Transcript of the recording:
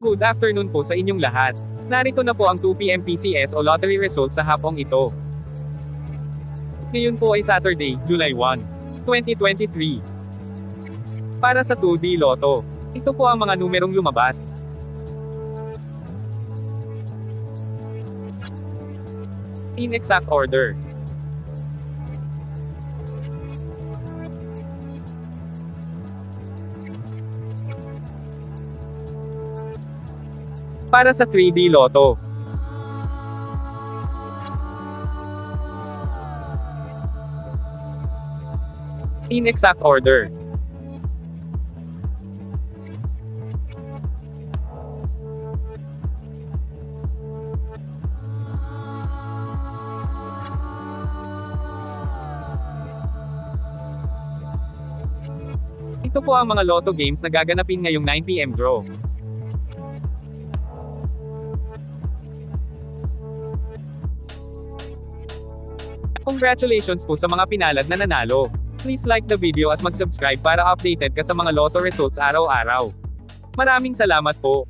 Good afternoon po sa inyong lahat. Narito na po ang 2 PM PCS o lottery results sa hapong ito. Ngayon po ay Saturday, July 1, 2023. Para sa 2D Lotto, ito po ang mga numerong lumabas. In exact order. Para sa 3D Lotto, in exact order. Ito po ang mga Lotto games na gaganapin ngayong 9 PM draw. Congratulations po sa mga pinalad na nanalo. Please like the video at mag-subscribe para updated ka sa mga Lotto results araw-araw. Maraming salamat po.